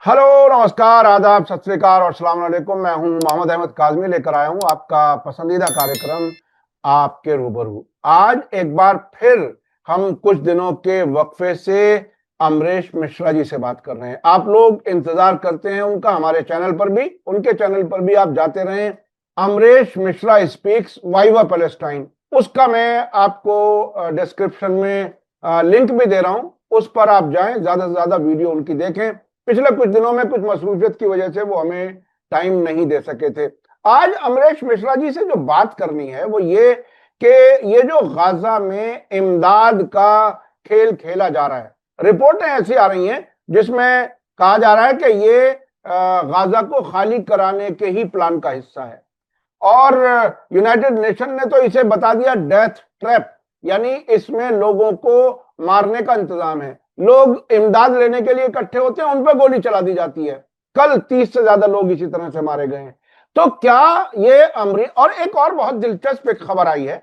Hello, नमस्कार, आदाब, सत श्री अकाल और अस्सलाम वालेकुम। मैं हूं मोहम्मद अहमद काज़मी, लेकर आया हूं आपका पसंदीदा कार्यक्रम आपके रूबरू। आज एक बार फिर हम कुछ दिनों के वक्फे से अमरीश मिश्रा जी से बात कर रहे हैं। आप लोग इंतजार करते हैं उनका, हमारे चैनल पर भी, उनके चैनल पर भी आप जाते रहें। Amrish Mishra speaks viva Palestine, उसका मैं आपको डिस्क्रिप्शन में लिंक भी दे रहा हूं, उस पर आप जाएं, ज्यादा से ज्यादा वीडियो उनकी देखें। पिछले कुछ दिनों में कुछ मसरूफियत की वजह से वो हमें टाइम नहीं दे सके थे। आज अमरीश मिश्रा जी से जो बात करनी है वो ये कि ये जो गाजा में इमदाद का खेल खेला जा रहा है, रिपोर्टें ऐसी आ रही हैं जिसमें कहा जा रहा है कि ये गाजा को खाली कराने के ही प्लान का हिस्सा है। और यूनाइटेड नेशन ने तो इसे बता दिया डेथ ट्रैप, यानी इसमें लोगों को मारने का इंतजाम है। लोग इमदाद लेने के लिए इकट्ठे होते हैं, उन पर गोली चला दी जाती है। कल 30 से ज्यादा लोग इसी तरह से मारे गए हैं। तो क्या ये और एक और बहुत दिलचस्प एक खबर आई है,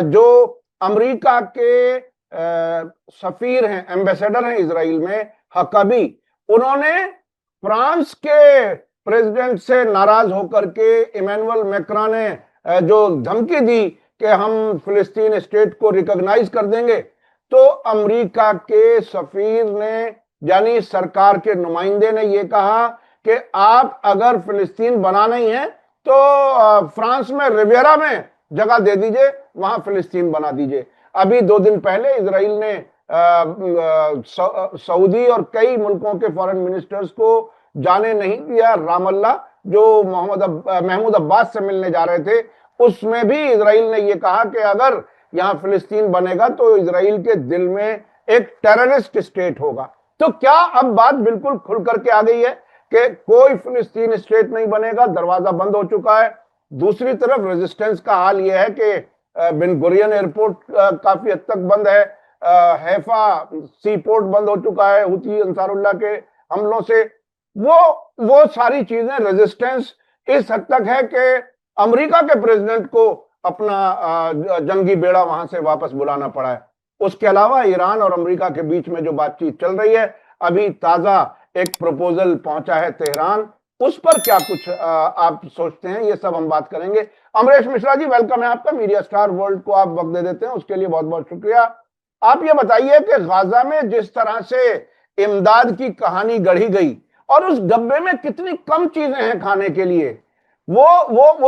जो अमेरिका के सफीर हैं, एम्बेसडर हैं इजराइल में, हकबी, उन्होंने फ्रांस के प्रेसिडेंट से नाराज होकर के इमैनुअल मैक्रा ने जो धमकी दी कि हम फिलिस्तीन स्टेट को रिकॉग्नाइज कर देंगे, तो अमेरिका के सफीर ने, यानी सरकार के नुमाइंदे ने यह कहा कि आप अगर फिलिस्तीन बनाना ही है तो फ्रांस में रिवियरा में जगह दे दीजिए, वहां फिलिस्तीन बना दीजिए। अभी 2 दिन पहले इजराइल ने सऊदी और कई मुल्कों के फॉरेन मिनिस्टर्स को जाने नहीं दिया रामल्ला, जो महमूद अब्बास से मिलने जा रहे थे। उसमें भी इजराइल ने यह कहा कि अगर यहां फिलिस्तीन बनेगा तो इजराइल के दिल में एक टेररिस्ट स्टेट होगा। तो क्या अब बात बिल्कुल खुल करके आ गई है कि कोई फिलिस्तीन स्टेट नहीं बनेगा, दरवाजा बंद हो चुका है। दूसरी तरफ रेजिस्टेंस का हाल यह है कि बिन गुरियन एयरपोर्ट काफी हद तक बंद है, हैफा सी पोर्ट बंद हो चुका है हुती अंसारुल्लाह के हमलों से। वो सारी चीजें, रेजिस्टेंस इस हद तक है कि अमेरिका के प्रेसिडेंट को अपना जंगी बेड़ा वहां से वापस बुलाना पड़ा है। उसके अलावा ईरान और अमेरिका के बीच में जो बातचीत चल रही है, अभी ताजा एक प्रपोजल पहुंचा है तेहरान, उस पर क्या कुछ आप सोचते हैं, ये सब हम बात करेंगे। अमरीश मिश्रा जी, वेलकम है आपका। मीडिया स्टार वर्ल्ड को आप वक्त दे देते हैं, उसके लिए बहुत बहुत शुक्रिया। आप ये बताइए कि गाजा में जिस तरह से इमदाद की कहानी गढ़ी गई और उस डब्बे में कितनी कम चीजें हैं खाने के लिए, वो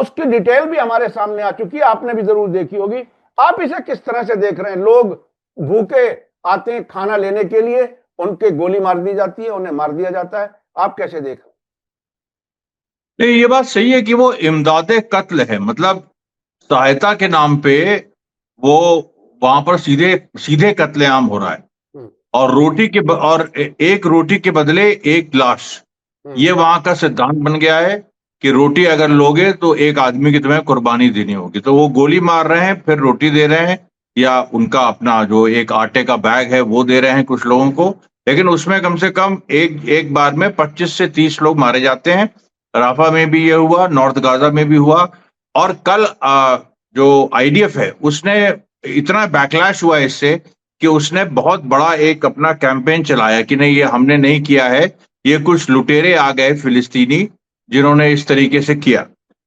उसकी डिटेल भी हमारे सामने आ चुकी है, आपने भी जरूर देखी होगी। आप इसे किस तरह से देख रहे हैं? लोग भूखे आते हैं खाना लेने के लिए, उनके गोली मार दी जाती है, उन्हें मार दिया जाता है। आप कैसे देख रहे हैं? नहीं, ये बात सही है कि वो इमदादे कत्ल है, मतलब सहायता के नाम पे वो वहां पर सीधे सीधे कत्लेआम हो रहा है। और एक रोटी के बदले एक लाश, ये वहां का सिद्धांत बन गया है कि रोटी अगर लोगे तो एक आदमी की तुम्हें कुर्बानी देनी होगी। तो वो गोली मार रहे हैं, फिर रोटी दे रहे हैं, या उनका अपना जो एक आटे का बैग है वो दे रहे हैं कुछ लोगों को। लेकिन उसमें कम से कम एक बार में 25 से 30 लोग मारे जाते हैं। राफा में भी ये हुआ, नॉर्थ गाजा में भी हुआ। और कल जो आईडीएफ है उसने इतना बैकलैश हुआ इससे कि उसने बहुत बड़ा एक अपना कैंपेन चलाया कि नहीं, ये हमने नहीं किया है, ये कुछ लुटेरे आ गए फिलिस्तीनी जिन्होंने इस तरीके से किया।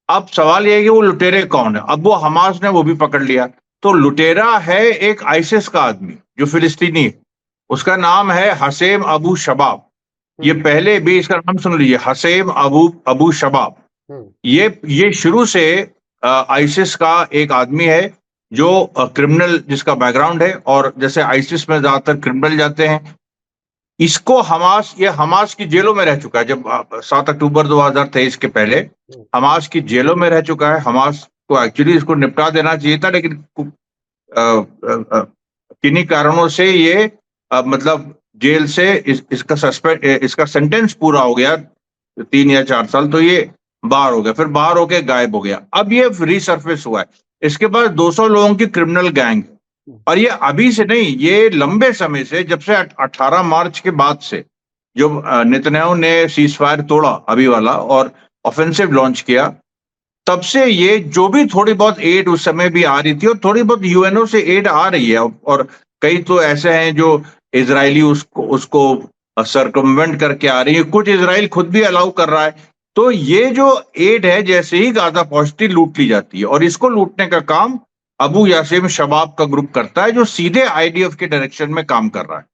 अब सवाल यह है कि वो लुटेरे कौन है? अब वो हमास ने वो भी पकड़ लिया। तो लुटेरा है एक आईसिस का आदमी जो फिलिस्तीनी है, उसका नाम है हसेम अबू शबाब। ये पहले भी इसका नाम सुन लीजिए, हसेम अबू शबाब। ये शुरू से आईसिस का एक आदमी है जो क्रिमिनल, जिसका बैकग्राउंड है, और जैसे आईसिस में ज्यादातर क्रिमिनल जाते हैं। इसको हमास की जेलों में रह चुका है। जब 7 अक्टूबर 2023 के पहले हमास की जेलों में रह चुका है। हमास को एक्चुअली इसको निपटा देना चाहिए था, लेकिन किन्हीं कारणों से ये मतलब जेल से इसका सेंटेंस पूरा हो गया 3 या 4 साल, तो ये बाहर हो गया, फिर बाहर होके गायब हो गया। अब ये रिसर्फेस हुआ है। इसके पास 200 लोगों की क्रिमिनल गैंग, और ये अभी से नहीं, ये लंबे समय से, जब से 18 मार्च के बाद से, जो नेतन्याहू ने सीज फायर तोड़ा अभी वाला और ऑफेंसिव लॉन्च किया, तब से ये जो भी थोड़ी बहुत एड उस समय भी आ रही थी, और थोड़ी बहुत यूएनओ से एड आ रही है, और कई तो ऐसे हैं जो इजरायली उसको सरकमवेंट करके आ रही है, कुछ इजराइल खुद भी अलाउ कर रहा है। तो ये जो एड है, जैसे ही गाजा पहुंचती लूट ली जाती है, और इसको लूटने का काम अबू यासिम शबाब का ग्रुप करता है, जो सीधे आईडीएफ के डायरेक्शन में काम कर रहा है।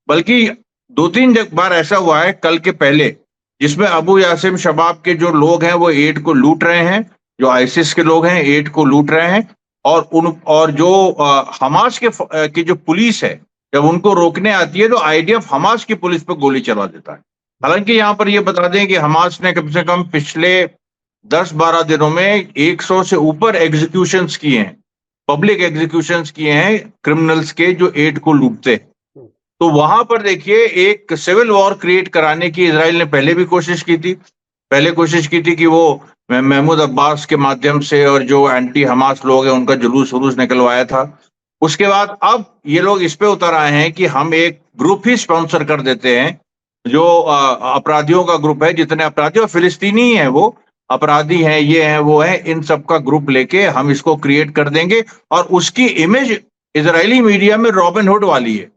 बल्कि 2-3 बार ऐसा हुआ है कल के पहले, जिसमें अबू यासिम शबाब के जो लोग हैं वो एड को लूट रहे हैं, जो आईसिस के लोग हैं एड को लूट रहे हैं, और जो हमास की जो पुलिस है, जब उनको रोकने आती है तो आईडीएफ हमास की पुलिस पर गोली चला देता है। हालांकि यहां पर यह बता दें कि हमास ने कम से कम पिछले 10-12 दिनों में 100 से ऊपर एग्जीक्यूशंस किए हैं, पब्लिक एग्जीक्यूशंस किए हैं क्रिमिनल्स के, जो एड को लूटते हैं। तो वहां पर देखिए, एक सिविल वॉर क्रिएट कराने की इजराइल ने पहले भी कोशिश की थी। पहले कोशिश की थी कि वो महमूद अब्बास के माध्यम से और जो एंटी हमास लोग हैं उनका जुलूस वुलूस निकलवाया था। उसके बाद अब ये लोग इस पे उतर आए हैं कि हम एक ग्रुप ही स्पॉन्सर कर देते हैं, जो अपराधियों का ग्रुप है, जितने अपराधी और फिलिस्तीनी ही हैं, वो अपराधी हैं, ये हैं वो हैं, इन सब का ग्रुप लेके हम इसको क्रिएट कर देंगे। और उसकी इमेज इजरायली मीडिया में रॉबिन हुड वाली है।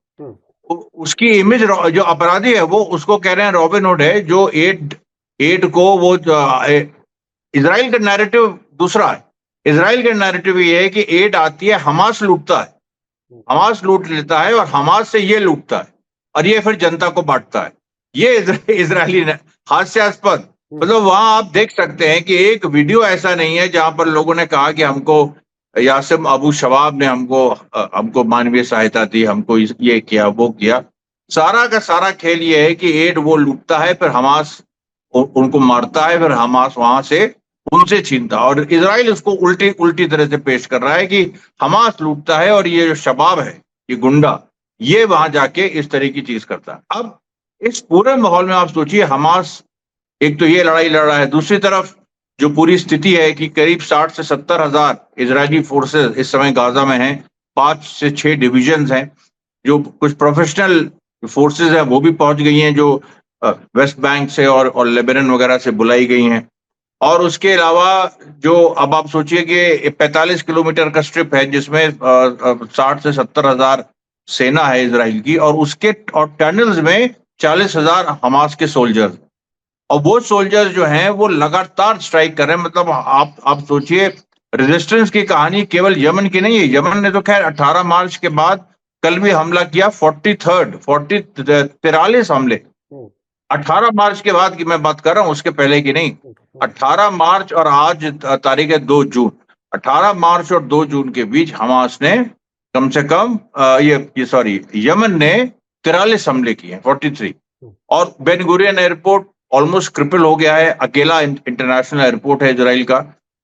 उसकी इमेज, जो अपराधी है वो उसको कह रहे हैं रॉबिन हुड है, जो एड को वो इजराइल का नैरेटिव दूसरा है। इजराइल का नैरेटिव ये है कि एड आती है, हमास लूटता है, हमास लूट लेता है और हमास से ये लूटता है और ये फिर जनता को बांटता है। ये इजरायली हास्यास्पद। मतलब वहां आप देख सकते हैं कि एक वीडियो ऐसा नहीं है जहां पर लोगों ने कहा कि हमको यासिम अबू शबाब ने हमको मानवीय सहायता दी, हमको ये किया वो किया। सारा का सारा खेल ये है कि एड वो लूटता है, फिर हमास उनको मारता है, फिर हमास वहां से उनसे छीनता, और इजराइल उसको उल्टी उल्टी तरह से पेश कर रहा है कि हमास लूटता है और ये जो शबाब है, ये गुंडा, ये वहां जाके इस तरह की चीज करता है। अब इस पूरे माहौल में आप सोचिए, हमास एक तो ये लड़ाई लड़ रहा है, दूसरी तरफ जो पूरी स्थिति है कि करीब 60 से 70 हजार इजरायली फोर्सेस इस समय गाजा में हैं, 5 से 6 डिविजन्स हैं, जो कुछ प्रोफेशनल फोर्सेस हैं वो भी पहुंच गई हैं, जो वेस्ट बैंक से और लेबनान वगैरह से बुलाई गई हैं। और उसके अलावा जो अब आप सोचिए कि 45 किलोमीटर का स्ट्रिप है, जिसमें 60 से 70 हजार सेना है इजराइल की, और उसके और टनल्स में 40,000 हमास के सोल्जर्स, और वो सोल्जर्स जो हैं वो लगातार स्ट्राइक कर रहे हैं। मतलब आप सोचिए, रेजिस्टेंस की कहानी केवल यमन की नहीं है। यमन ने तो खैर 18 मार्च के बाद कल भी हमला किया, 43 हमले 18 मार्च के बाद की मैं बात कर रहा हूं, उसके पहले की नहीं। 18 मार्च और आज तारीख है 2 जून, 18 मार्च और 2 जून के बीच हमास ने कम से कम यमन ने 43 हमले किए, 43। और Ben Gurion airport almost cripple हो गया है, अकेला इंटरनेशनल एयरपोर्ट है इजराइल का,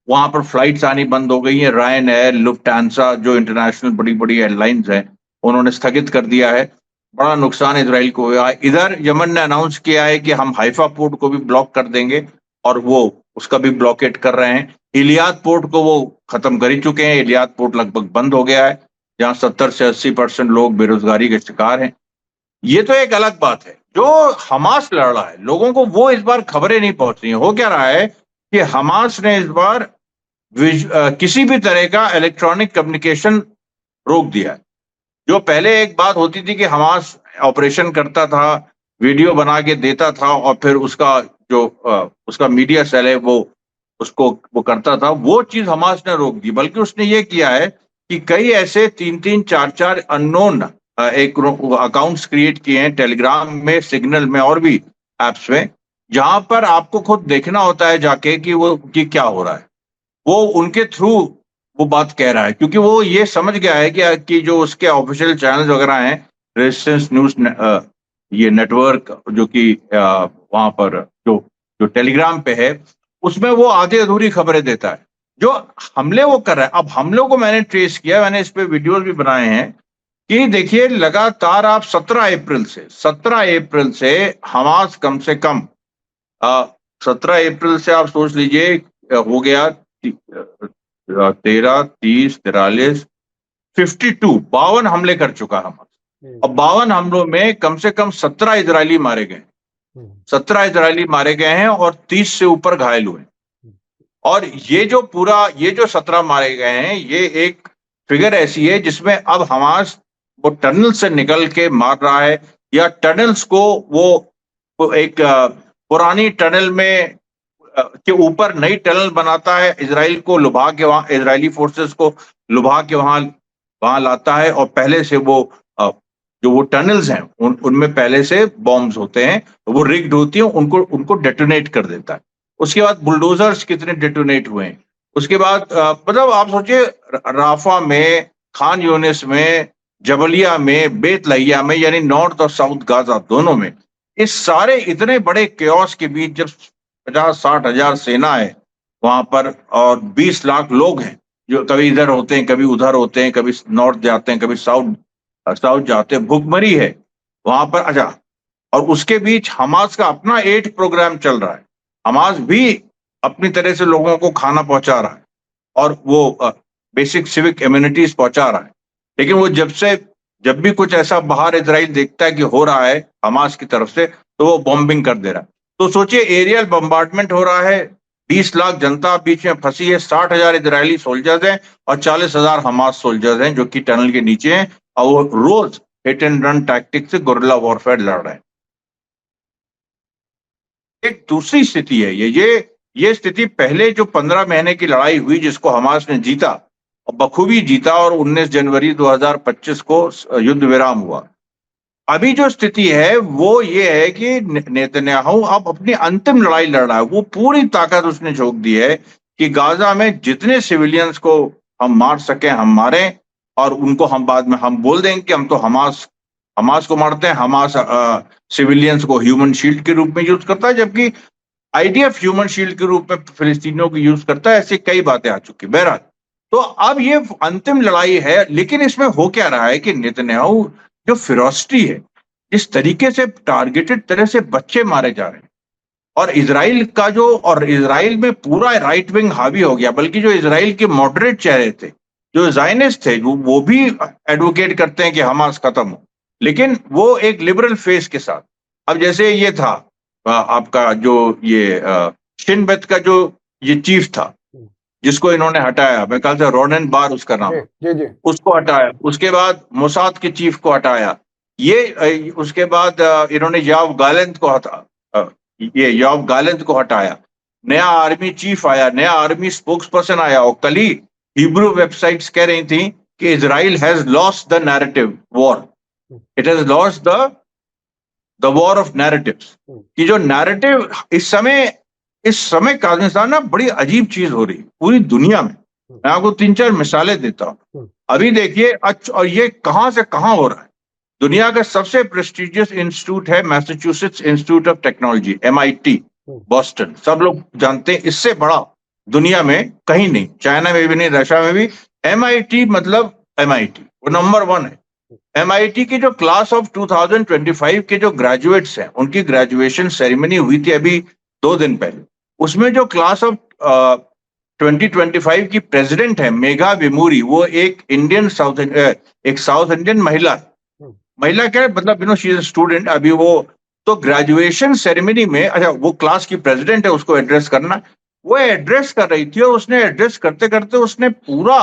वहां पर फ्लाइट्स आनी बंद हो गई है। रायन एयर, लुफ्टांसा, जो इंटरनेशनल बड़ी बड़ी एयरलाइंस हैं, उन्होंने स्थगित कर दिया है। बड़ा नुकसान इजराइल को हुआ है। इधर यमन ने अनाउंस किया है कि हम हाइफा पोर्ट को भी ब्लॉक कर देंगे, और वो उसका भी ब्लॉकेट कर रहे हैं। इलियाद पोर्ट को वो खत्म कर ही चुके हैं, इलियाद पोर्ट लगभग बंद हो गया है, जहां 70 से 80% लोग बेरोजगारी के शिकार हैं। ये तो एक अलग बात है। जो हमास लड़ रहा है, लोगों को वो इस बार खबरें नहीं पहुंच रही हैं। हो क्या रहा है कि हमास ने इस बार किसी भी तरह का इलेक्ट्रॉनिक कम्युनिकेशन रोक दिया है। जो पहले एक बात होती थी कि हमास ऑपरेशन करता था, वीडियो बना के देता था, और फिर उसका मीडिया सेल है वो करता था, वो चीज हमास ने रोक दी। बल्कि उसने ये किया है कि कई ऐसे 3-3, 4-4 अननोन एक अकाउंट्स क्रिएट किए हैं टेलीग्राम में, सिग्नल में और भी एप्स में, जहां पर आपको खुद देखना होता है जाके कि क्या हो रहा है। वो उनके थ्रू वो बात कह रहा है, क्योंकि वो ये समझ गया है कि जो उसके ऑफिशियल चैनल्स वगैरह हैं, रेजिस्टेंस न्यूज ये नेटवर्क जो कि वहां पर जो टेलीग्राम पे है, उसमें वो आधी अधूरी खबरें देता है। जो हमले वो कर रहा है, अब हमलों को मैंने ट्रेस किया, मैंने इस पे वीडियोस भी बनाए हैं कि देखिए, लगातार आप 17 अप्रैल से हमास कम से कम 17 अप्रैल से आप सोच लीजिए, हो गया 13, 30, 43, 52 हमले कर चुका हमास। और 52 हमलों में कम से कम 17 इजरायली मारे गए, 17 इजरायली मारे गए हैं और 30 से ऊपर घायल हुए। और ये जो 17 मारे गए हैं, ये एक फिगर ऐसी है जिसमें अब हमास वो टनल से निकल के मार रहा है, या टनल्स को वो एक पुरानी टनल में के ऊपर नई टनल बनाता है, इजराइल को लुभा के, वहां इजरायली फोर्सेस को लुभा के वहां लाता है, और पहले से वो जो वो टनल्स हैं उनमें पहले से बॉम्ब्स होते हैं, तो वो रिग्ड होती हैं, उनको डेटोनेट कर देता है। उसके बाद बुलडोजर्स कितने डेटोनेट हुए हैं। उसके बाद मतलब आप सोचिए, राफा में, खान यूनिस में, जबलिया में, बेत लहिया में, यानी नॉर्थ और साउथ गाजा दोनों में, इस सारे इतने बड़े केओस के बीच जब 50-60 हजार सेना है वहां पर, और 20 लाख लोग हैं जो कभी इधर होते हैं, कभी उधर होते हैं, कभी नॉर्थ जाते हैं, कभी साउथ जाते हैं, भुखमरी है वहां पर। अच्छा, और उसके बीच हमास का अपना एड प्रोग्राम चल रहा है। हमास भी अपनी तरह से लोगों को खाना पहुंचा रहा है और वो बेसिक सिविक इम्यूनिटीज पहुंचा रहा है, लेकिन वो जब भी कुछ ऐसा बाहर इजराइल देखता है कि हो रहा है हमास की तरफ से, तो वो बॉम्बिंग कर दे रहा है। तो सोचिए, एरियल बम्बार्डमेंट हो रहा है, 20 लाख जनता बीच में फंसी है, 60 हजार इजरायली सोल्जर्स हैं और 40 हजार हमास सोल्जर्स हैं जो कि टनल के नीचे हैं, और वो रोज हिट एंड रन टैक्टिक से गुरिल्ला वॉरफेयर लड़ रहे हैं। एक दूसरी स्थिति है ये स्थिति पहले जो 15 महीने की लड़ाई हुई जिसको हमास ने जीता और बखूबी जीता, और 19 जनवरी 2025 को युद्ध विराम हुआ। अभी जो स्थिति है वो ये है कि नेतन्याहू अब अपनी अंतिम लड़ाई लड़ रहा है। वो पूरी ताकत उसने झोंक दी है कि गाजा में जितने सिविलियंस को हम मार सके हम मारें, और उनको हम बाद में हम बोल देंगे कि हम तो हमास को मारते हैं। हमास सिविलियंस को ह्यूमन शील्ड के रूप में यूज करता है, जबकि आईडीएफ ह्यूमन शील्ड के रूप में फिलिस्तीनियों को यूज करता है। ऐसी कई बातें आ चुकी। बहरहाल, तो अब ये अंतिम लड़ाई है, लेकिन इसमें हो क्या रहा है कि नेतन्याहू जो फिरोसिटी है, इस तरीके से टारगेटेड तरह से बच्चे मारे जा रहे हैं, और इजराइल में पूरा राइट विंग हावी हो गया, बल्कि जो इजराइल के मॉडरेट चेहरे थे, जो जायनिस्ट थे, वो भी एडवोकेट करते हैं कि हमास खत्म हो, लेकिन वो एक लिबरल फेस के साथ। अब जैसे ये था आपका जो ये शिन बेत का जो ये चीफ था जिसको इन्होंने हटाया, मैं ख्याल से रोनेन बार उसका नाम, जी। उसको हटाया। उसके बाद मोसाद के चीफ को हटाया। उसके बाद इन्होंने याव गालेंत को हटाया। नया आर्मी चीफ आया, नया आर्मी स्पोक्स पर्सन आया, और कल ही हिब्रू वेबसाइट्स कह रही थी कि Israel has lost the narrative war, it has lost the war of narratives. कि जो नैरेटिव इस समय काज़िस्तान ना बड़ी अजीब चीज हो रही पूरी दुनिया में। मैं आपको 3-4 मिसालें देता हूं। अभी देखिए, और ये कहां से कहां हो रहा है। दुनिया का सबसे प्रेस्टिजियस इंस्टीट्यूट है Massachusetts institute of technology, MIT, Boston, सब लोग जानते हैं। इससे बड़ा दुनिया में कहीं नहीं, चाइना में भी नहीं, रशिया में भी। MIT मतलब MIT, वो नंबर 1 है। MIT की जो क्लास ऑफ 2025 के जो ग्रेजुएट्स हैं, उनकी ग्रेजुएशन सेरेमनी हुई थी अभी 2 दिन पहले। उसमें जो क्लास ऑफ 2025 की प्रेसिडेंट है मेघा वेमुरी, वो एक साउथ इंडियन महिला क्या मतलब शी इज स्टूडेंट अभी। वो तो ग्रेजुएशन सेरेमनी में, अच्छा, वो क्लास की प्रेसिडेंट है, उसको एड्रेस करना, वो एड्रेस कर रही थी, और उसने एड्रेस करते करते उसने पूरा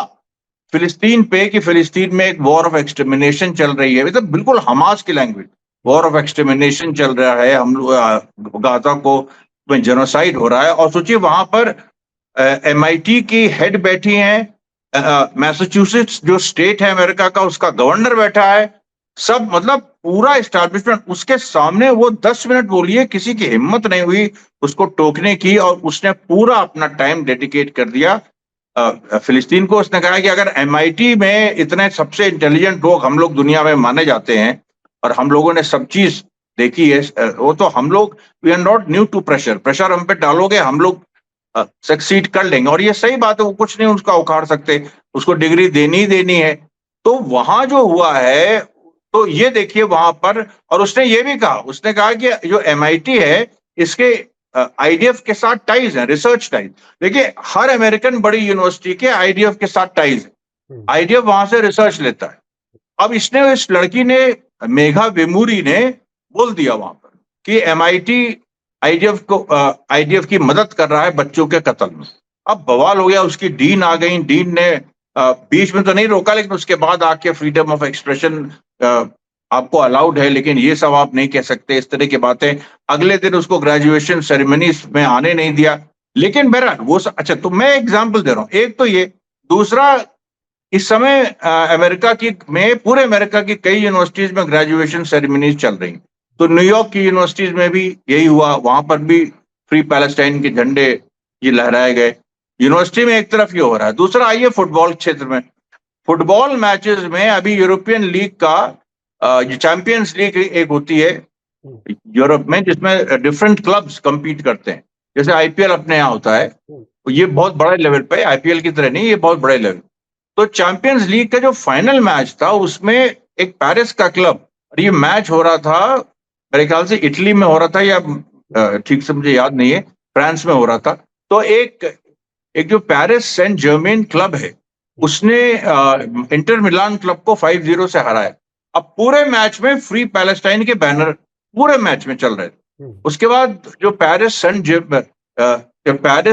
फिलिस्तीन पे कि फिलिस्तीन में एक वॉर ऑफ एक्सटर्मिनेशन चल रही है, मतलब बिल्कुल हमास की लैंग्वेज, वॉर ऑफ एक्सटर्मिनेशन चल रहा है, हम लोग गाजा को में जेनोसाइड हो रहा है। और सोचिए वहां पर MIT की हेड बैठी हैं, मैसाचुसेट्स जो स्टेट है अमेरिका का, उसका गवर्नर बैठा है, सब मतलब पूरा एस्टैब्लिशमेंट उसके सामने। वो 10 मिनट बोलिए, किसी की हिम्मत नहीं हुई उसको टोकने की, और उसने पूरा अपना टाइम डेडिकेट कर दिया फिलिस्तीन को। उसने कहा कि अगर MIT में इतने सबसे इंटेलिजेंट लोग हम लोग दुनिया में माने जाते हैं, और हम लोगों ने सब चीज देखी है, वो तो हम लोग, we are not new to pressure हम पे डालोगे, हम लोग सक्सीड कर लेंगे। और ये सही बात है, वो कुछ नहीं उसका उखाड़ सकते, उसको डिग्री देनी ही देनी है। तो वहां जो हुआ है, तो ये देखिए वहां पर, और उसने ये भी कहा, उसने कहा कि जो MIT है इसके IDF के साथ टाइज है, रिसर्च टाइज। देखिए, हर अमेरिकन बड़ी यूनिवर्सिटी के IDF के साथ टाइज है, IDF वहां से रिसर्च लेता है। अब इस लड़की ने, मेघा वेमुरी ने बोल दिया वहां पर कि MIT IDF की मदद कर रहा है बच्चों के कत्ल में। अब बवाल हो गया, उसकी डीन आ गई, डीन ने बीच में तो नहीं रोका, लेकिन उसके बाद आके फ्रीडम ऑफ एक्सप्रेशन आपको अलाउड है, लेकिन ये सब आप नहीं कह सकते, इस तरह की बातें। अगले दिन उसको ग्रेजुएशन सेरेमनी में आने नहीं दिया। लेकिन बहरहाल वो अच्छा, तो मैं एग्जाम्पल दे रहा हूं, एक तो ये। दूसरा, इस समय अमेरिका की में पूरे अमेरिका की कई यूनिवर्सिटीज में ग्रेजुएशन सेरेमनीज चल रही। तो न्यूयॉर्क की यूनिवर्सिटीज में भी यही हुआ, वहां पर भी फ्री पैलेस्टाइन के झंडे ये लहराए गए। यूनिवर्सिटी में एक तरफ ये हो रहा है। दूसरा, आइए फुटबॉल क्षेत्र में। फुटबॉल मैचेस में अभी यूरोपियन लीग का जो चैंपियंस लीग एक होती है यूरोप में, जिसमें डिफरेंट क्लब्स compete करते हैं, जैसे आईपीएल अपने यहाँ होता है। ये बहुत बड़े लेवल पे, आईपीएल की तरह नहीं, ये बहुत बड़े लेवल। तो चैंपियंस लीग का जो फाइनल मैच था, उसमें एक पेरिस का क्लब, और ये मैच हो रहा था मेरे ख्याल से इटली में हो रहा था, या ठीक से मुझे याद नहीं है, फ्रांस में हो रहा था। तो एक जो पेरिस सेंट जर्मेन क्लब है, उसने इंटर मिलान क्लब को 5-0 से हराया। अब पूरे मैच में फ्री पैलेस्टाइन के बैनर पूरे मैच में चल रहे थे। उसके बाद जो पेरिस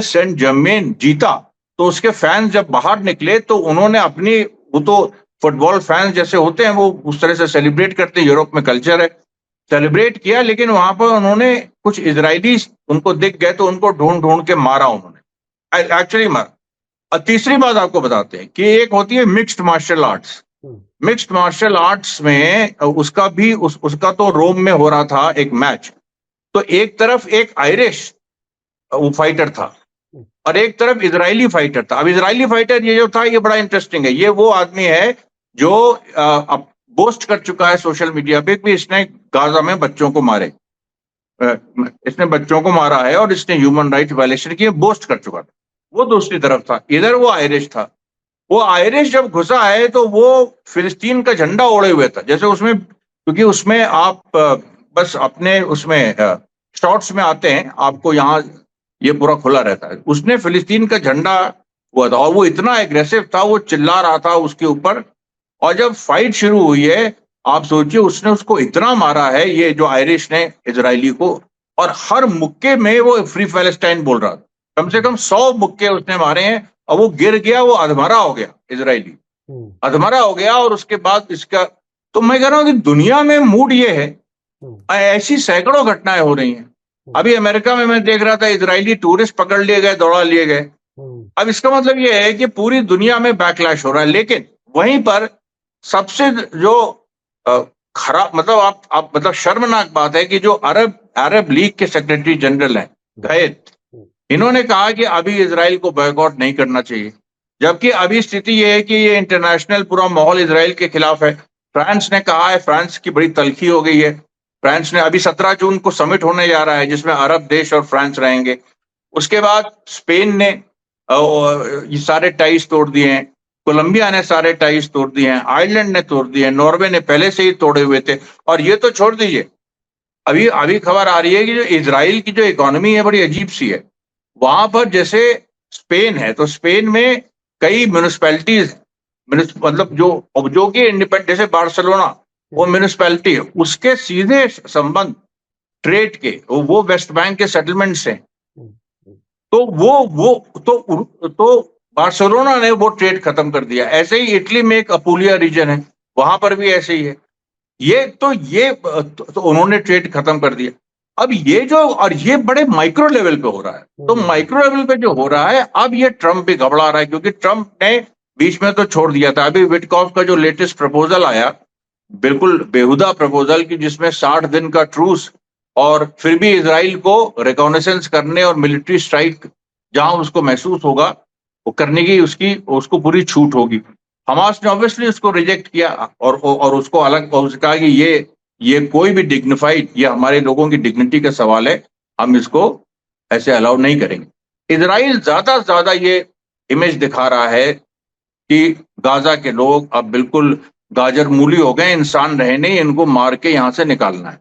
सेंट जर्मेन जीता, तो उसके फैंस जब बाहर निकले, तो उन्होंने अपनी, वो तो फुटबॉल फैंस जैसे होते हैं, वो उस तरह से सेलिब्रेट करते हैं, यूरोप में कल्चर है, सेलिब्रेट किया। लेकिन वहां पर उन्होंने कुछ इजरायली उनको दिख गए, तो उनको ढूंढ ढूंढ के मारा उन्होंने, एक्चुअली मारा। और तीसरी बात आपको बताते हैं कि एक होती है mixed martial arts. Mixed martial arts में उसका भी उसका तो रोम में हो रहा था एक मैच। तो एक तरफ एक आयरिश वो फाइटर था, और एक तरफ इजरायली फाइटर था। अब इजरायली फाइटर ये जो था, ये बड़ा इंटरेस्टिंग है। ये वो आदमी है जो अब बोस्ट कर चुका है सोशल मीडिया पे कि इसने गाजा में बच्चों को मारे, इसने बच्चों को मारा है और इसने ह्यूमन राइट्स वायलेशन की, बोस्ट कर चुका था। वो दूसरी तरफ था, इधर वो आयरिश था। वो आयरिश जब घुसा है, तो वो फिलिस्तीन का झंडा ओढ़े हुए था, जैसे उसमें, क्योंकि उसमें आप बस अपने उसमें शॉर्ट्स में आते हैं, आपको यहाँ ये पूरा खुला रहता है। उसने फिलिस्तीन का झंडा हुआ था, और वो इतना एग्रेसिव था, वो चिल्ला रहा था उसके ऊपर। और जब फाइट शुरू हुई है, आप सोचिए उसने उसको इतना मारा है, ये जो आयरिश ने इजरायली को, और हर मुक्के में वो फ्री पैलेस्टाइन बोल रहा था। कम से कम 100 मुक्के उसने मारे हैं, और वो गिर गया, वो अधमरा हो गया, इजरायली अधमरा हो गया। और उसके बाद इसका, तो मैं कह रहा हूं कि दुनिया में मूड ये है, ऐसी सैकड़ों घटनाएं हो रही हैं। अभी अमेरिका में मैं देख रहा था, इजरायली टूरिस्ट पकड़ लिए गए, दौड़ा लिए गए। अब इसका मतलब ये है कि पूरी दुनिया में बैकलैश हो रहा है। लेकिन वहीं पर सबसे जो खराब, मतलब आप मतलब शर्मनाक बात है कि जो अरब लीग के सेक्रेटरी जनरल हैं गैद, इन्होंने कहा कि अभी इजराइल को बॉयकॉट नहीं करना चाहिए। जबकि अभी स्थिति यह है कि ये इंटरनेशनल पूरा माहौल इजराइल के खिलाफ है। फ्रांस ने कहा है, फ्रांस की बड़ी तलखी हो गई है। फ्रांस ने अभी 17 जून को समिट होने जा रहा है, जिसमें अरब देश और फ्रांस रहेंगे। उसके बाद स्पेन ने ये सारे टाइज तोड़ दिए हैं, कोलंबिया ने सारे टाइज तोड़ दिए हैं, आयरलैंड ने तोड़ दिए हैं, नॉर्वे ने पहले से ही तोड़े हुए थे। और ये तो छोड़ दीजिए, अभी अभी खबर आ रही है कि जो इजराइल की जो इकोनॉमी है, बड़ी अजीब सी है। वहां पर जैसे स्पेन है, तो स्पेन में कई म्यूनिसपैलिटीज, मतलब जो कि इंडिपेंडेंट, जैसे बार्सिलोना, वो म्यूनिसपैलिटी है, उसके सीधे संबंध ट्रेड के, वो वेस्ट बैंक के सेटलमेंट से। तो तो बार्सिलोना ने वो ट्रेड खत्म कर दिया। ऐसे ही इटली में एक अपूलिया रीजन है, वहां पर भी ऐसे ही है। तो उन्होंने ट्रेड खत्म कर दिया। अब ये जो, और ये बड़े माइक्रो लेवल पे हो रहा है। तो माइक्रो लेवल पे जो हो रहा है, अब ये ट्रंप भी घबरा रहा है, क्योंकि ट्रंप ने बीच में तो छोड़ दिया था। अभी विटकॉफ का जो लेटेस्ट प्रपोजल आया, बिल्कुल बेहुदा प्रपोजल, की जिसमें 60 दिन का ट्रूस, और फिर भी इजराइल को रिकॉग्निशंस करने और मिलिट्री स्ट्राइक जहां उसको महसूस होगा वो करने की उसको पूरी छूट होगी। हमास ने ऑब्वियसली उसको रिजेक्ट किया, और उसको अलग कहा कि ये कोई भी डिग्निफाइड, ये हमारे लोगों की डिग्निटी का सवाल है, हम इसको ऐसे अलाउ नहीं करेंगे। इजराइल ज्यादा से ज्यादा ये इमेज दिखा रहा है कि गाजा के लोग अब बिल्कुल गाजर मूली हो गए, इंसान रहे नहीं, इनको मार के यहां से निकालना है।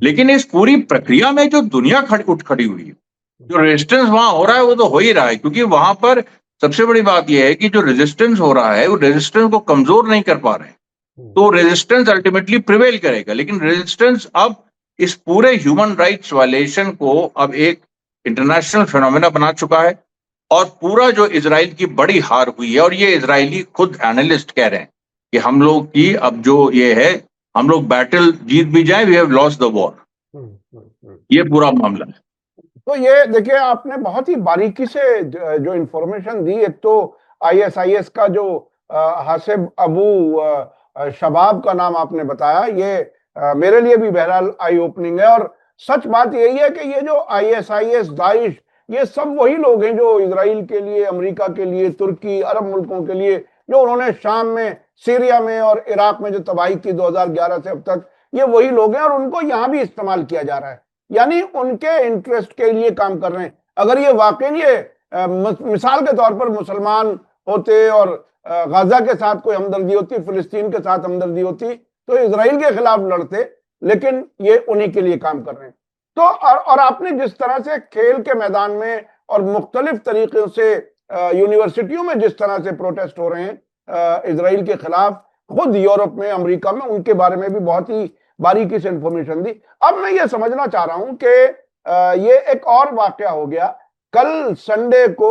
लेकिन इस पूरी प्रक्रिया में जो दुनिया उठ खड़ी हुई है, जो रेजिस्टेंस वहां हो रहा है, वो तो हो ही रहा है। क्योंकि वहां पर सबसे बड़ी बात यह है कि जो रेजिस्टेंस हो रहा है, वो रेजिस्टेंस को कमजोर नहीं कर पा रहे हैं। तो रेजिस्टेंस अल्टीमेटली प्रिवेल करेगा। लेकिन रेजिस्टेंस अब इस पूरे ह्यूमन राइट्स वायलेशन को अब एक इंटरनेशनल फिनोमेना बना चुका है, और पूरा जो इजराइल की बड़ी हार हुई है। और ये इजरायली खुद एनालिस्ट कह रहे हैं कि हम लोग की अब जो ये है, हम लोग बैटल जीत भी जाए, we have lost the war. ये पूरा मामला है। तो ये देखिए, आपने बहुत ही बारीकी से जो इंफॉर्मेशन दी। एक तो आईएसआईएस का जो हासिब अबू शबाब का नाम आपने बताया, ये मेरे लिए भी बहरहाल आई ओपनिंग है। और सच बात यही है कि ये जो आईएसआईएस, दाइश, ये सब वही लोग हैं जो इजराइल के लिए, अमेरिका के लिए, तुर्की, अरब मुल्कों के लिए, जो उन्होंने शाम में, सीरिया में और इराक में जो तबाही की 2011 से अब तक, ये वही लोग हैं। और उनको यहां भी इस्तेमाल किया जा रहा है, यानी उनके इंटरेस्ट के लिए काम कर रहे हैं। अगर ये वाकई ये मिसाल के तौर पर मुसलमान होते और गाजा के साथ कोई हमदर्दी होती, फिलिस्तीन के साथ हमदर्दी होती, तो इसराइल के खिलाफ लड़ते, लेकिन ये उन्हीं के लिए काम कर रहे हैं। तो और आपने जिस तरह से खेल के मैदान में और मुख्तलिफ तरीकों से यूनिवर्सिटियों में जिस तरह से प्रोटेस्ट हो रहे हैं इसराइल के खिलाफ, खुद यूरोप में, अमेरिका में, उनके बारे में भी बहुत ही बारीकी से इंफॉर्मेशन दी। अब मैं ये समझना चाह रहा हूं कि ये एक और वाकया हो गया। कल संडे को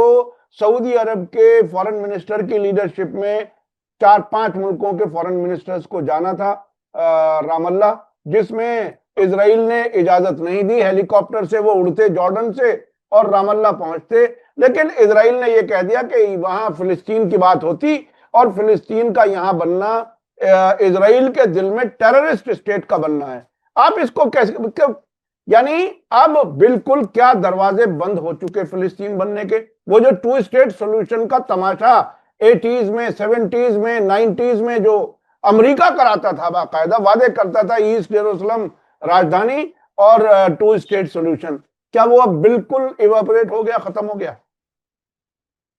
सऊदी अरब के फॉरेन मिनिस्टर की लीडरशिप में 4-5 मुल्कों के फॉरेन मिनिस्टर्स को जाना था रामल्ला, जिसमें इजराइल ने इजाजत नहीं दी। हेलीकॉप्टर से वो उड़ते जॉर्डन से और रामल्ला पहुंचते, लेकिन इजराइल ने यह कह दिया कि वहां फिलिस्तीन की बात होती और फिलिस्तीन का यहां बनना इजराइल के दिल में टेररिस्ट स्टेट का बनना है। आप इसको कैसे, यानी अब बिल्कुल क्या दरवाजे बंद हो चुके फिलिस्तीन बनने के? वो जो 2 स्टेट सोल्यूशन का तमाशा 80s में, 70s में, 90s में जो अमेरिका कराता था, बाकायदा वादे करता था ईस्ट जेरूसलम राजधानी और 2 स्टेट सोल्यूशन, क्या वो अब बिल्कुल इवेपोरेट हो गया, खत्म हो गया?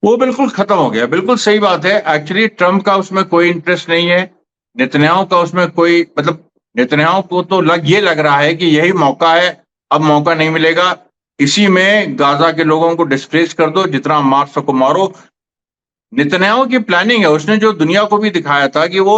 वो बिल्कुल खत्म हो गया। बिल्कुल सही बात है। एक्चुअली ट्रंप का उसमें कोई इंटरेस्ट नहीं है, नेतन्याहू का उसमें कोई, मतलब नेतन्याहू को तो ये लग रहा है कि यही मौका है, अब मौका नहीं मिलेगा, इसी में गाजा के लोगों को डिस्प्लेस कर दो, जितना मार सको मारो। नेतन्याहू की प्लानिंग है, उसने जो दुनिया को भी दिखाया था कि वो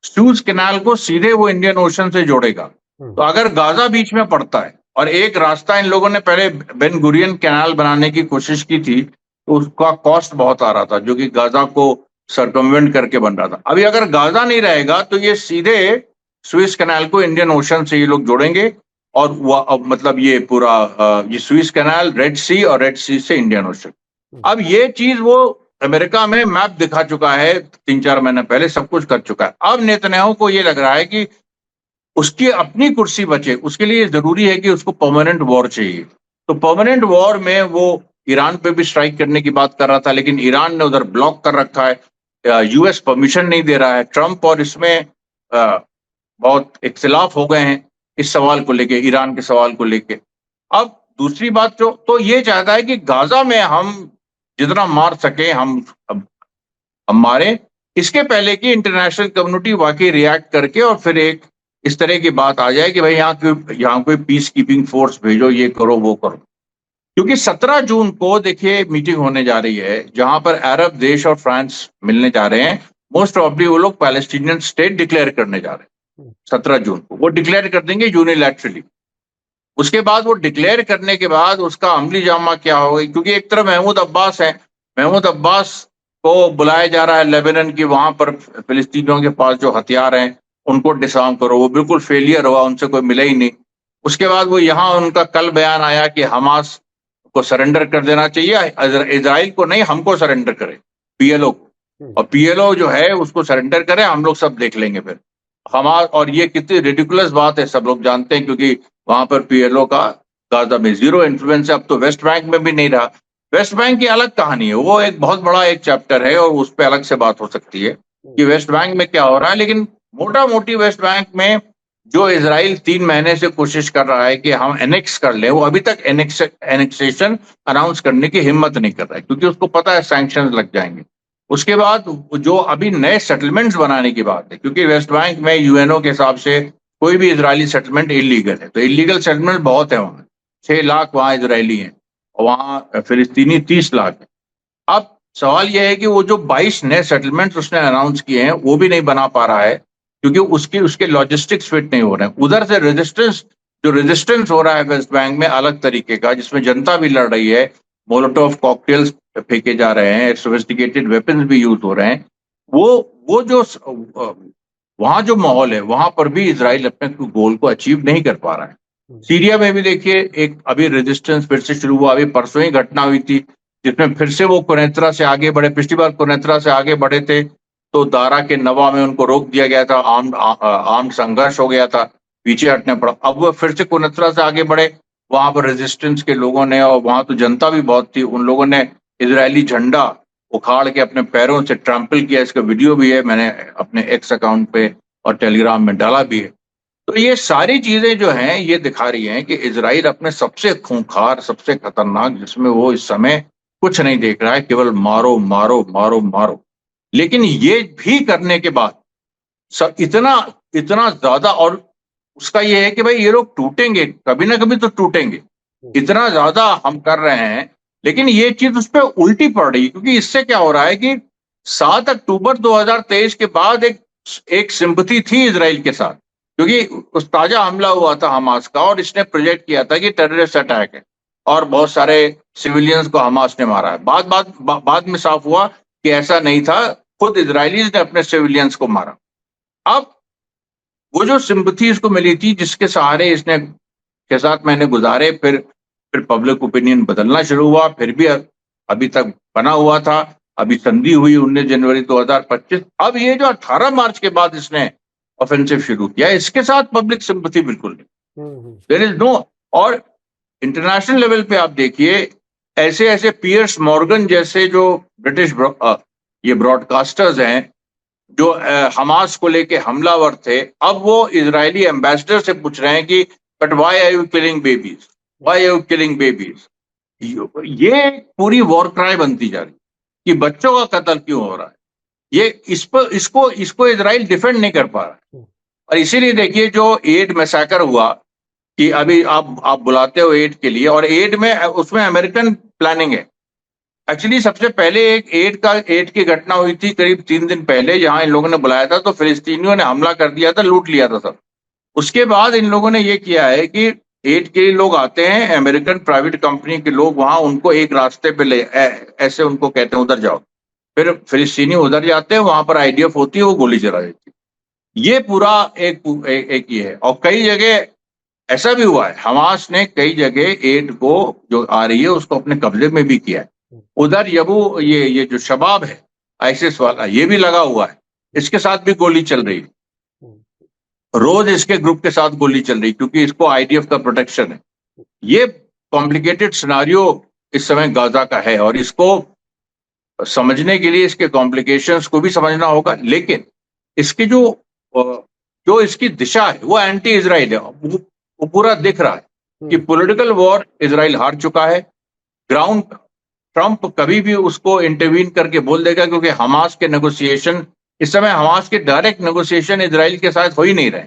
सूएज कैनाल को सीधे वो इंडियन ओशन से जोड़ेगा। तो अगर गाजा बीच में पड़ता है, और एक रास्ता इन लोगों ने पहले बेन गुरियन कैनाल बनाने की कोशिश की थी, तो उसका कॉस्ट बहुत आ रहा था, जो कि गाजा को सर्कमवेंट करके बन रहा था। अभी अगर गाजा नहीं रहेगा तो ये सीधे सुएज कैनाल को इंडियन ओशन से ये लोग जोड़ेंगे, और मतलब ये पूरा ये सुएज कैनाल, रेड सी, और रेड सी से इंडियन ओशन। अब ये चीज वो अमेरिका में मैप दिखा चुका है 3-4 महीने पहले, सब कुछ कर चुका है। अब नेतन्याहू को ये लग रहा है कि उसकी अपनी कुर्सी बचे, उसके लिए जरूरी है कि उसको परमानेंट वॉर चाहिए। तो परमानेंट वॉर में वो ईरान पे भी स्ट्राइक करने की बात कर रहा था, लेकिन ईरान ने उधर ब्लॉक कर रखा है, यूएस परमिशन नहीं दे रहा है। ट्रंप और इसमें बहुत इख्तिलाफ हो गए हैं इस सवाल को लेके, ईरान के सवाल को लेके। अब दूसरी बात जो तो ये चाहता है कि गाजा में हम जितना मार सके हम मारे, इसके पहले कि इंटरनेशनल कम्युनिटी वाकई रिएक्ट करके और फिर एक इस तरह की बात आ जाए कि भाई यहाँ कोई पीस कीपिंग फोर्स भेजो, ये करो वो करो। क्योंकि 17 जून को देखिए मीटिंग होने जा रही है, जहां पर अरब देश और फ्रांस मिलने जा रहे हैं। मोस्ट प्रॉब्ली वो लोग पैलेस्टीनियन स्टेट डिक्लेयर करने जा रहे हैं 17 जून को। वो डिक्लेयर कर देंगे यूनिलैटरली। उसके बाद वो डिक्लेयर करने के बाद उसका अमली जामा क्या होगा, क्योंकि एक तरफ महमूद अब्बास है, महमूद अब्बास को बुलाया जा रहा है लेबनान की, वहां पर फिलिस्तीनियों के पास जो हथियार हैं उनको डिसआर्म करो। वो बिल्कुल फेलियर हुआ, उनसे कोई मिला ही नहीं। उसके बाद वो यहाँ उनका कल बयान आया कि हमास को सरेंडर कर देना चाहिए, इजराइल को नहीं, हमको सरेंडर करे, पीएलओ को, और पीएलओ जो है उसको सरेंडर करे, हम लोग सब देख लेंगे फिर हमास। और ये कितनी रिडिकुलस बात है सब लोग जानते हैं, क्योंकि वहां पर पीएलओ का गाजा में जीरो इन्फ्लुएंस है। अब तो वेस्ट बैंक में भी नहीं रहा। वेस्ट बैंक की अलग कहानी है, वो एक बहुत बड़ा एक चैप्टर है और उस पर अलग से बात हो सकती है कि वेस्ट बैंक में क्या हो रहा है। लेकिन मोटा मोटी वेस्ट बैंक में जो इजराइल 3 महीने से कोशिश कर रहा है कि हम एनेक्स कर ले, वो अभी तक एनेक्सेशन अनाउंस करने की हिम्मत नहीं कर रहा है, क्योंकि उसको पता है सैंक्शन लग जाएंगे। उसके बाद जो अभी नए सेटलमेंट्स बनाने की बात है, क्योंकि वेस्ट बैंक में यूएनओ के हिसाब से कोई भी इजरायली सेटलमेंट इलीगल है, तो इलीगल सेटलमेंट बहुत है वहां। 6 लाख वहां इजरायली हैं और वहां फिलिस्तीनी 30 लाख है। अब सवाल यह है कि वो जो 22 नए सेटलमेंट्स उसने अनाउंस किए हैं वो भी नहीं बना पा रहा है, क्योंकि उसके लॉजिस्टिक्स फिट नहीं हो रहे हैं। उधर से रेजिस्टेंस हो रहा है वेस्ट बैंक में अलग तरीके का, जिसमें जनता भी लड़ रही है, मोलोटोव कॉकटेल्स फेंके जा रहे हैं, सोफिस्टिकेटेड वेपन्स भी यूज हो रहे हैं। वो जो वहां जो माहौल है वहां पर भी इजराइल अपने गोल को अचीव नहीं कर पा रहा है। सीरिया में भी देखिए एक अभी रेजिस्टेंस फिर से शुरू हुआ, अभी परसों ही घटना हुई थी जिसमें फिर से वो कुनेत्रा से आगे बढ़े। पिछली बार कुनेत्रा से आगे बढ़े थे तो दारा के नवा में उनको रोक दिया गया था, आर्म संघर्ष हो गया था, पीछे हटने पड़ा। अब वो फिर से कुनेत्रा से आगे बढ़े, वहां पर रेजिस्टेंस के लोगों ने, और वहां तो जनता भी बहुत थी, उन लोगों ने इजरायली झंडा उखाड़ के अपने पैरों से ट्रैम्पल किया। इसका वीडियो भी है, मैंने अपने एक्स अकाउंट पे और टेलीग्राम में डाला भी है। तो ये सारी चीजें जो हैं ये दिखा रही हैं कि इजराइल अपने सबसे खूंखार, सबसे खतरनाक, जिसमें वो इस समय कुछ नहीं देख रहा है, केवल मारो मारो मारो मारो। लेकिन ये भी करने के बाद सब इतना इतना ज्यादा, और उसका ये है कि भाई ये लोग टूटेंगे, कभी ना कभी तो टूटेंगे, इतना ज्यादा हम कर रहे हैं। लेकिन ये चीज उस पर उल्टी पड़ रही है, क्योंकि इससे क्या हो रहा है कि 7 अक्टूबर 2023 के बाद एक सिंपैथी थी इजराइल के साथ, क्योंकि उस ताजा हमला हुआ था हमास का, और इसने प्रोजेक्ट किया था कि टेररिस्ट अटैक है और बहुत सारे सिविलियंस को हमास ने मारा है। बाद में साफ हुआ कि ऐसा नहीं था, खुद इजरायलीज ने अपने सिविलियंस को मारा। अब वो जो सिंपैथी इसको मिली थी, जिसके सहारे इसने 6-7 महीने गुजारे, फिर पब्लिक ओपिनियन बदलना शुरू हुआ, फिर भी अभी तक बना हुआ था। अभी संधि हुई 19 जनवरी 2025। अब ये जो 18 मार्च के बाद इसने ऑफेंसिव शुरू किया, इसके साथ पब्लिक सिंपैथी बिल्कुल नहीं, देयर इज नो। और इंटरनेशनल लेवल पे आप देखिए, ऐसे ऐसे पियर्स मॉर्गन जैसे जो ब्रिटिश ये ब्रॉडकास्टर्स हैं जो हमास को लेके हमलावर थे, अब वो इजरायली एम्बेसडर से पूछ रहे हैं कि but why are you killing babies, why are you killing babies. ये पूरी वॉर क्राई बनती जा रही कि बच्चों का कत्ल क्यों हो रहा है। ये इसको इजराइल डिफेंड नहीं कर पा रहा। और इसीलिए देखिए जो एड मैसाकर हुआ, कि अभी आप बुलाते हो एड के लिए, और एड में उसमें अमेरिकन प्लानिंग है। एक्चुअली सबसे पहले एक एड की घटना हुई थी करीब 3 दिन पहले, जहां इन लोगों ने बुलाया था तो फिलिस्तीनियों ने हमला कर दिया था, लूट लिया था सब। उसके बाद इन लोगों ने ये किया है कि एड के लोग आते हैं, अमेरिकन प्राइवेट कंपनी के लोग, वहां उनको एक रास्ते पे ले ऐसे उनको कहते हैं उधर जाओ, फिर फिलिस्तीनी उधर जाते हैं, वहां पर आईडीएफ होती है, वो गोली चला देती है। ये पूरा एक ये है। और कई जगह ऐसा भी हुआ है, हमास ने कई जगह एड को जो आ रही है उसको अपने कब्जे में भी किया है। उधर ये जो शबाब है आईसिस वाला, ये भी लगा हुआ है, इसके साथ भी गोली चल रही है, रोज इसके ग्रुप के साथ गोली चल रही, क्योंकि इसको आईडीएफ का प्रोटेक्शन है। ये कॉम्प्लिकेटेड सिनारियो इस समय गाजा का है, और इसको समझने के लिए इसके कॉम्प्लिकेशंस को भी समझना होगा। लेकिन इसकी जो इसकी दिशा है वो एंटी इजराइल है, वो पूरा दिख रहा है कि पॉलिटिकल वॉर इजराइल हार चुका है। ग्राउंड ट्रंप कभी भी उसको इंटरवीन करके बोल देगा, क्योंकि हमास के नेगोशिएशन इस समय, हमास के डायरेक्ट नेगोशिएशन इजराइल के साथ हो ही नहीं रहे,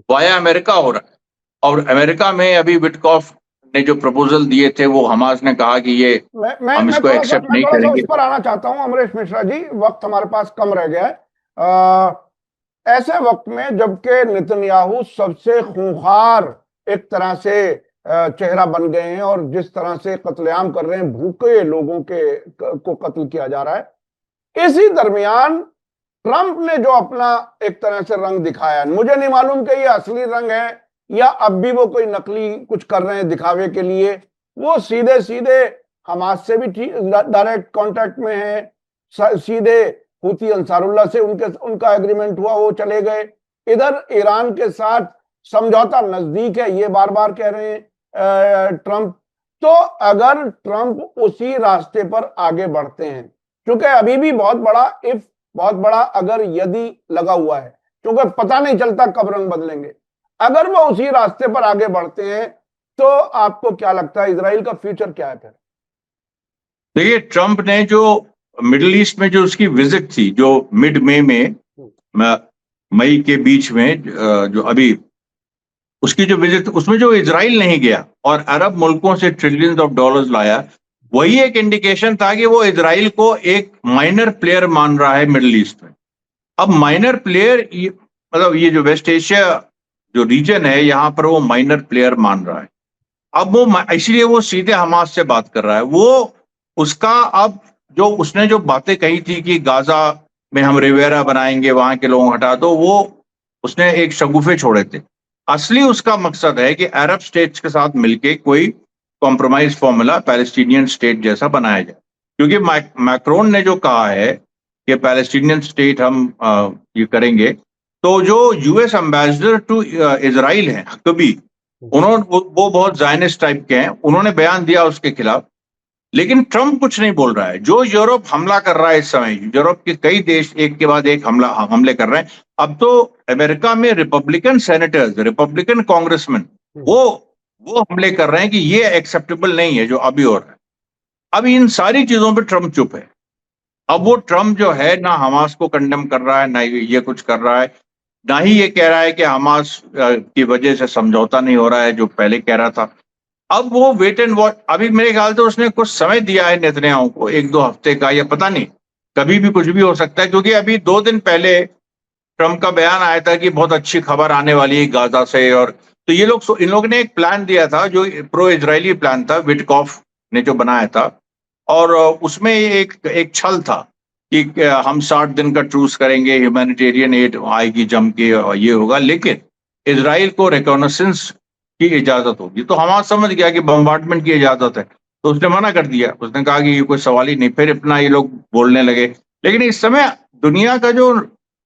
वाया अमेरिका हो रहा है। और अमेरिका में अभी विटकॉफ ने जो प्रपोजल दिए थे, वो हमास ने कहा कि ये हम इसको एक्सेप्ट नहीं करेंगे। इस पर आना चाहता हूं अमरीश मिश्रा जी, वक्त हमारे पास कम रह गया है। ऐसे वक्त में जबकि नेतन्याहू सबसे खूंखार एक तरह से चेहरा बन गए हैं, और जिस तरह से कत्लेआम कर रहे हैं, भूखे लोगों को कत्ल किया जा रहा है, इसी दरमियान ट्रंप ने जो अपना एक तरह से रंग दिखाया, मुझे नहीं मालूम कि ये असली रंग है या अब भी वो कोई नकली कुछ कर रहे हैं दिखावे के लिए। वो सीधे सीधे हमास से भी डायरेक्ट कांटेक्ट में है, सीधे हूती अंसारुल्लाह से उनका एग्रीमेंट हुआ, वो चले गए। इधर ईरान के साथ समझौता नजदीक है, ये बार बार कह रहे हैं ट्रंप। तो अगर ट्रंप उसी रास्ते पर आगे बढ़ते हैं, क्योंकि अभी भी बहुत बड़ा अगर यदि लगा हुआ है, क्योंकि पता नहीं चलता कब रंग बदलेंगे, अगर वो उसी रास्ते पर आगे बढ़ते हैं तो आपको क्या लगता है इजराइल का फ्यूचर क्या है फिर? देखिए, ट्रंप ने जो मिडिल ईस्ट में जो उसकी विजिट थी, जो मिड मई के बीच में, जो अभी उसकी जो विजिट, उसमें जो इजराइल नहीं गया और अरब मुल्कों से ट्रिलियंस ऑफ डॉलर्स लाया, वही एक इंडिकेशन था कि वो इजराइल को एक माइनर प्लेयर मान रहा है मिडिल ईस्ट में। अब माइनर प्लेयर मतलब ये जो वेस्ट एशिया जो रीजन है, यहां पर वो माइनर प्लेयर मान रहा है। अब वो इसलिए वो सीधे हमास से बात कर रहा है। वो उसका अब जो उसने जो बातें कही थी कि गाजा में हम रिवेरा बनाएंगे, वहां के लोगों हटा दो, उसने एक शगुफे छोड़े थे। असली उसका मकसद है कि अरब स्टेट्स के साथ मिलके कोई कॉम्प्रोमाइज फॉर्मूला पैलेस्टीनियन स्टेट जैसा बनाया जाए, क्योंकि मैक्रोन ने जो कहा है कि पैलेस्टीनियन स्टेट हम ये करेंगे, तो जो यूएस एम्बेसडर टू इजराइल है कभी उन्होंने वो बहुत जायनिस्ट टाइप के हैं, उन्होंने बयान दिया उसके खिलाफ। लेकिन ट्रंप कुछ नहीं बोल रहा है। जो यूरोप हमला कर रहा है इस समय, यूरोप के कई देश एक के बाद एक हमले कर रहे हैं। अब तो अमेरिका में रिपब्लिकन सेनेटर्स, रिपब्लिकन कांग्रेसमैन वो हमले कर रहे हैं कि ये एक्सेप्टेबल नहीं है जो अभी हो रहा है। अब इन सारी चीजों पे ट्रंप चुप है। अब वो ट्रंप जो है ना हमास को कंडेम कर रहा है, ना ये कुछ कर रहा है, ना ही ये कह रहा है कि हमास की वजह से समझौता नहीं हो रहा है जो पहले कह रहा था। अब वो वेट एंड वॉच। अभी मेरे ख्याल से उसने कुछ समय दिया है नेतन्याहू को, 1-2 हफ्ते का, या पता नहीं, कभी भी कुछ भी हो सकता है। क्योंकि अभी 2 दिन पहले ट्रंप का बयान आया था कि बहुत अच्छी खबर आने वाली है गाजा से, और तो ये लोग, इन लोगों ने एक प्लान दिया था जो प्रो इजरायली प्लान था, विटकॉफ ने जो बनाया था, और उसमें एक छल था कि हम 60 दिन का ट्रूस करेंगे, ह्यूमैनिटेरियन एड आएगी जम के, ये होगा, लेकिन इजराइल को रिकॉग्निशंस की इजाजत होगी। तो हमास समझ गया कि बम्बार्डमेंट की इजाजत है, तो उसने मना कर दिया। उसने कहा कि ये कोई सवाल ही नहीं। फिर अपना ये लोग बोलने लगे। लेकिन इस समय दुनिया का जो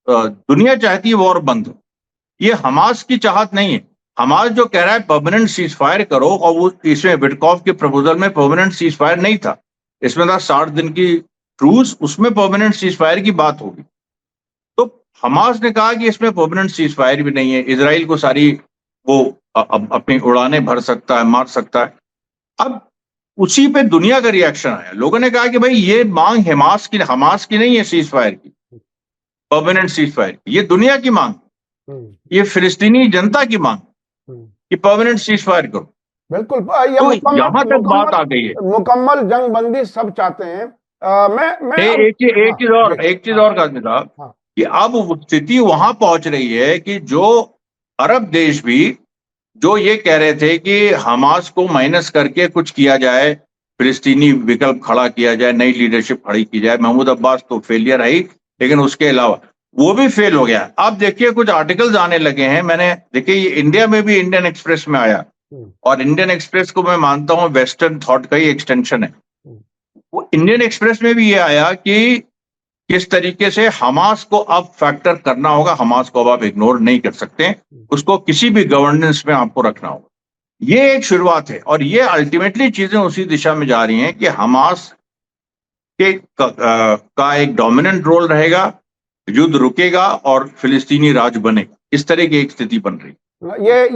दुनिया चाहती है वॉर बंद हो, ये हमास की चाहत नहीं है। हमास जो कह रहा है परमानेंट सीज फायर करो, और वो इसमें विटकॉफ के प्रपोजल में परमानेंट सीज फायर नहीं था, इसमें था 60 दिन की ट्रूस, उसमें परमानेंट सीज फायर की बात होगी। तो हमास ने कहा कि इसमें परमानेंट सीज फायर भी नहीं है, इजराइल को सारी वो अपनी उड़ानें भर सकता है, मार सकता है। अब उसी पे दुनिया का रिएक्शन आया। लोगों ने कहा कि भाई ये मांग हमास की नहीं है सीज फायर की, परमानेंट सीज फायर, ये दुनिया की मांग, ये फिलिस्तीनी जनता की मांग कि परमानेंट सीज फायर करो। बिल्कुल, ये तो यहां तक बात आ गई है। मुकम्मल जंग बंदी सब चाहते हैं। मैं एक चीज और काजमी साहब, हाँ, कि अब स्थिति वहां पहुंच रही है कि जो अरब देश भी जो ये कह रहे थे कि हमास को माइनस करके कुछ किया जाए, फिलिस्तीनी विकल्प खड़ा किया जाए, नई लीडरशिप खड़ी की जाए, महमूद अब्बास तो फेलियर है ही, लेकिन उसके अलावा वो भी फेल हो गया। अब देखिए कुछ आर्टिकल्स आने लगे हैं, मैंने देखिए ये इंडिया में भी इंडियन एक्सप्रेस में आया, और इंडियन एक्सप्रेस को मैं मानता हूं वेस्टर्न थॉट का ही एक्सटेंशन है। वो इंडियन एक्सप्रेस में भी ये आया कि किस तरीके से हमास को अब फैक्टर करना होगा, हमास को अब आप इग्नोर नहीं कर सकते, उसको किसी भी गवर्नेंस में आपको रखना होगा। ये एक शुरुआत है, और ये अल्टीमेटली चीजें उसी दिशा में जा रही हैं कि हमास का एक डोमिनेंट रोल रहेगा, युद्ध रुकेगा और फिलिस्तीनी राज बने, इस तरह की एक स्थिति बन रही।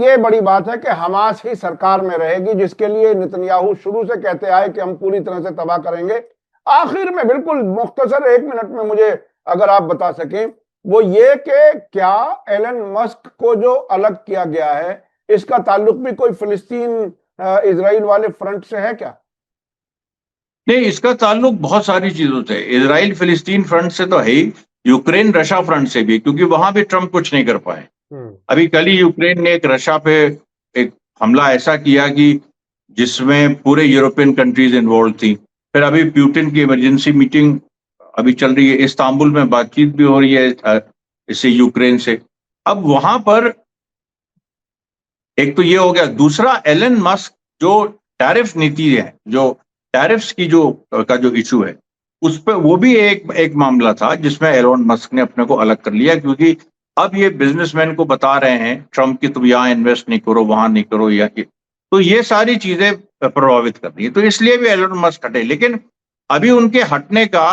ये बड़ी बात है कि हमास ही सरकार में रहेगी, जिसके लिए नेतन्याहू शुरू से कहते आए कि हम पूरी तरह से तबाह करेंगे। आखिर में बिल्कुल मुख्तसर 1 मिनट में मुझे अगर आप बता सकें, वो ये कि क्या एलन मस्क को जो अलग किया गया है, इसका ताल्लुक भी कोई फिलिस्तीन इजराइल वाले फ्रंट से है क्या? नहीं, इसका ताल्लुक बहुत सारी चीजों से, इजराइल फिलिस्तीन फ्रंट से तो है ही, यूक्रेन रशिया फ्रंट से भी, क्योंकि वहां भी ट्रंप कुछ नहीं कर पाए। अभी कल ही यूक्रेन ने एक रशिया पे एक हमला ऐसा किया कि जिसमें पूरे यूरोपियन कंट्रीज इन्वॉल्व थी। फिर अभी प्यूटिन की इमरजेंसी मीटिंग अभी चल रही है, इस्तांबुल में बातचीत भी हो रही है इससे यूक्रेन से। अब वहां पर एक तो ये हो गया, दूसरा एलन मस्क जो टैरिफ नीति है, जो टैरिफ्स की जो इशू है, उस पर वो भी एक मामला था जिसमें एलन मस्क ने अपने को अलग कर लिया, क्योंकि अब ये बिजनेसमैन को बता रहे हैं ट्रंप की तुम यहाँ इन्वेस्ट नहीं करो, वहां नहीं करो, या तो ये सारी चीजें प्रभावित कर रही है। तो इसलिए भी एलन मस्क हटे। लेकिन अभी उनके हटने का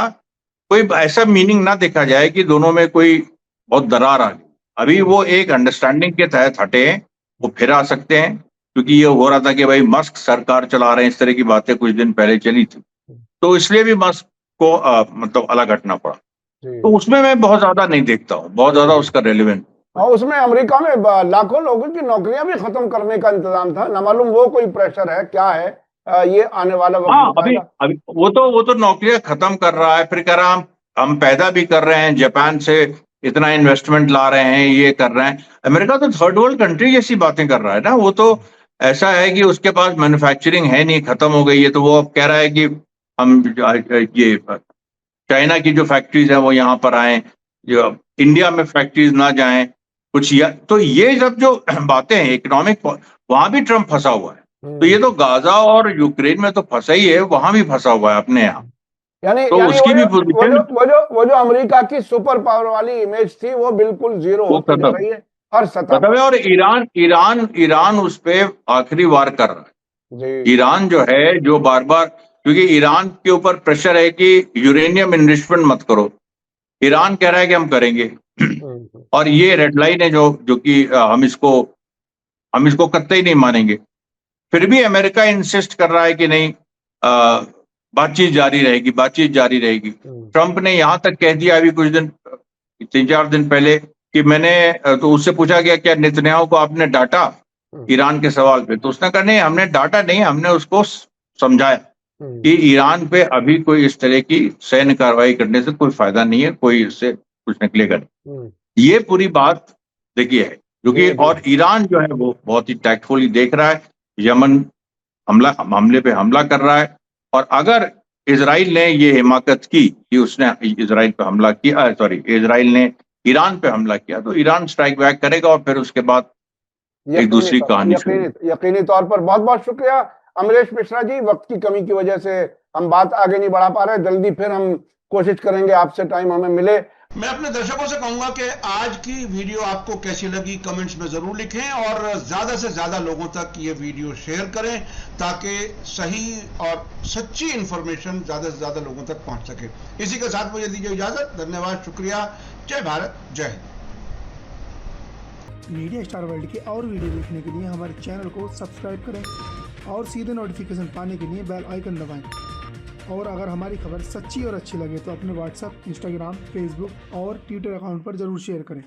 कोई ऐसा मीनिंग ना देखा जाए कि दोनों में कोई बहुत दरार आ गई। अभी वो एक अंडरस्टैंडिंग के तहत हटे हैं, वो फिर आ सकते हैं, क्योंकि ये हो रहा था कि भाई मस्क सरकार चला रहे हैं, इस तरह की बातें कुछ दिन पहले चली थी, तो इसलिए भी मस्क को मतलब अलग हटना पड़ा। तो उसमें मैं बहुत ज्यादा नहीं देखता हूँ, बहुत ज्यादा उसका रेलेवेंट। और उसमें अमेरिका में लाखों लोगों की नौकरियां भी खत्म करने का इंतजाम था, ना मालूम वो कोई प्रेशर है क्या है, ये आने वाला वक्त हाँ, बताएगा। अभी वो तो नौकरियां खत्म कर रहा है, फिर कह रहा हम पैदा भी कर रहे हैं, जापान से इतना इन्वेस्टमेंट ला रहे हैं, ये कर रहे हैं। अमेरिका तो थर्ड वर्ल्ड कंट्री जैसी बातें कर रहा है ना। वो तो ऐसा है कि उसके पास मैन्युफैक्चरिंग है नहीं, खत्म हो गई है, तो वो अब कह रहा है कि हम ये चाइना की जो फैक्ट्रीज है वो यहाँ पर आए, जो इंडिया में फैक्ट्रीज ना जाएं, तो ये जब जो बातें हैं इकोनॉमिक, वहां भी ट्रम्प फंसा हुआ है। तो ये तो गाजा और यूक्रेन में तो फंसा ही है, वहां भी फंसा हुआ है अपने यहाँ। यानी तो उसकी भी पोजीशन, वो जो अमेरिका की सुपर पावर वाली इमेज थी वो बिल्कुल जीरो वो होती जा रही है हर सतह खत्म पर। है। और ईरान उस पे आखिरी वार कर रहा है। जी। ईरान जो है, जो बार बार, क्योंकि ईरान के ऊपर प्रेशर है कि यूरेनियम इन्वेस्टमेंट मत करो, ईरान कह रहा है कि हम करेंगे। और ये रेड लाइन है जो कि हम इसको कतई नहीं मानेंगे। फिर भी अमेरिका इंसिस्ट कर रहा है कि नहीं, बातचीत जारी रहेगी, बातचीत जारी रहेगी। ट्रंप ने यहां तक कह दिया अभी कुछ दिन, 3-4 दिन पहले, कि मैंने, तो उससे पूछा गया क्या नेतन्याहू को आपने डांटा ईरान के सवाल पे, तो उसने कहा नहीं, हमने डांटा नहीं, हमने उसको समझाया कि ईरान पे अभी कोई इस तरह की सैन्य कार्रवाई करने से कोई फायदा नहीं है, कोई इससे कुछ निकलेगा नहीं। ये पूरी बात देखिए है, क्योंकि और ईरान जो है वो बहुत ही टैक्टफुली देख रहा है, यमन हमले पे हमला कर रहा है। और अगर इजराइल ने ये हिमाकत की कि उसने इजराइल पे हमला किया, इजराइल ने ईरान पे हमला किया, तो ईरान स्ट्राइक बैक करेगा और फिर उसके बाद एक दूसरी कहानी शुरू। यकीनी तौर पर। बहुत बहुत शुक्रिया अमरेश मिश्रा जी। वक्त की कमी की वजह से हम बात आगे नहीं बढ़ा पा रहे, जल्दी फिर हम कोशिश करेंगे आपसे टाइम हमें मिले। मैं अपने दर्शकों से कहूंगा कि आज की वीडियो आपको कैसी लगी कमेंट्स में जरूर लिखें और ज्यादा से ज्यादा लोगों तक ये वीडियो शेयर करें ताकि सही और सच्ची इंफॉर्मेशन ज्यादा से ज्यादा लोगों तक पहुंच सके। इसी के साथ मुझे दीजिए इजाजत। धन्यवाद, शुक्रिया। जय भारत, जय हिंद। मीडिया स्टार वर्ल्ड के और वीडियो देखने के लिए हमारे चैनल को सब्सक्राइब करें और सीधे नोटिफिकेशन पाने के लिए बेल आइकन दबाएं। और अगर हमारी खबर सच्ची और अच्छी लगे तो अपने व्हाट्सएप, इंस्टाग्राम, फेसबुक और ट्विटर अकाउंट पर ज़रूर शेयर करें।